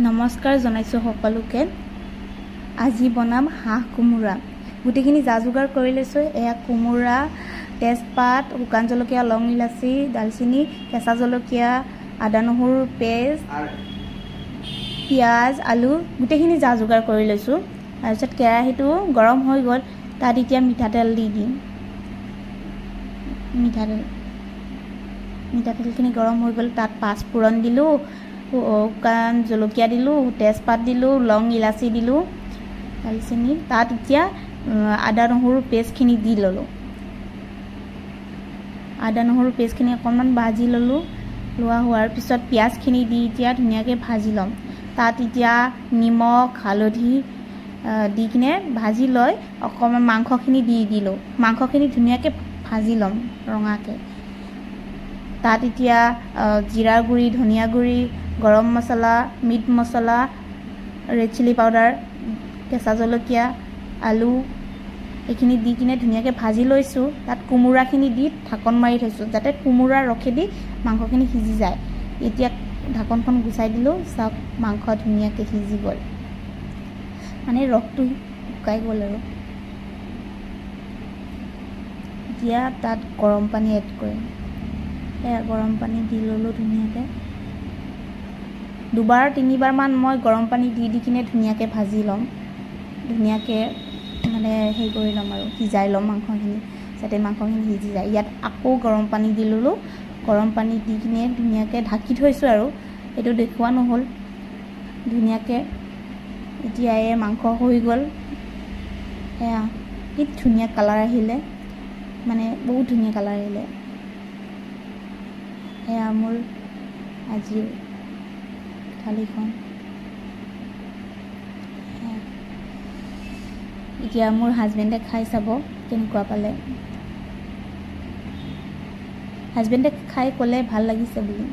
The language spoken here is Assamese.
নমস্কাৰ জনাইছো সকলোকে। আজি বনাম হাঁহ কোমোৰা। গুটিখিনি যা যোগাৰ কৰি লৈছো। এয়া কোমোৰা, তেজপাত, শুকান জলকীয়া, লং ইলাচি, দালচিনি, কেঁচা জলকীয়া, আদা নহৰু পেষ্ট, পিঁয়াজ, আলু গুটিখিনি যা যোগাৰ কৰি লৈছো। তাৰপিছত কেৰাহীটো গৰম হৈ গ'ল, তাত এতিয়া মিঠাতেল দি দিম। মিঠাতেলখিনি গৰম হৈ গ'ল, তাত পাঁচফোৰণ দিলোঁ, শুকান জলকীয়া দিলোঁ, তেজপাত দিলোঁ, লং ইলাচি দিলোঁ, দালচিনি। তাত এতিয়া আদা নহৰু পেষ্টখিনি দি ল'লোঁ। আদা নহৰু পেষ্টখিনি অকণমান ভাজি ল'লোঁ। লোৱা হোৱাৰ পিছত পিঁয়াজখিনি দি এতিয়া ধুনীয়াকৈ ভাজি ল'ম। তাত এতিয়া নিমখ, হালধি দি কিনে ভাজি লৈ অকণমান মাংসখিনি দি দিলোঁ। মাংসখিনি ধুনীয়াকৈ ভাজি ল'ম ৰঙাকৈ। তাত এতিয়া জিৰা গুড়ি, ধনিয়া গুড়ি, গৰম মছলা, মিট মছলা, ৰেড চিলি পাউডাৰ, কেঁচা জলকীয়া, আলু এইখিনি দি কিনে ধুনীয়াকৈ ভাজি লৈছোঁ। তাত কোমোৰাখিনি দি ঢাকন মাৰি থৈছোঁ, যাতে কোমোৰাৰ ৰসেদি মাংসখিনি সিজি যায়। এতিয়া ঢাকনখন গুচাই দিলোঁ। চাওক, মাংস ধুনীয়াকৈ সিজি গ'ল, মানে ৰসটো শুকাই গ'ল আৰু। এতিয়া তাত গৰম পানী এড কৰিম। এয়া গৰম পানী দি ল'লোঁ ধুনীয়াকৈ। দুবাৰ তিনিবাৰমান মই গৰম পানী দি কিনে ধুনীয়াকৈ ভাজি ল'ম। ধুনীয়াকৈ মানে হেৰি কৰি ল'ম আৰু সিজাই ল'ম মাংসখিনি, যাতে মাংসখিনি সিজি যায়। ইয়াত আকৌ গৰম পানী দি ল'লোঁ। গৰম পানী দি কিনে ধুনীয়াকৈ ঢাকি থৈছোঁ আৰু এইটো দেখুওৱা নহ'ল। ধুনীয়াকৈ এতিয়া এই মাংস হৈ গ'ল। এয়া কি ধুনীয়া কালাৰ আহিলে, মানে বহুত ধুনীয়া কালাৰ আহিলে। এয়া মোৰ আজিৰ থালিখন। এতিয়া মোৰ হাজবেণ্ডে খাই চাব কেনেকুৱা পালে। হাজবেণ্ডে খাই ক'লে ভাল লাগিছে বুলি।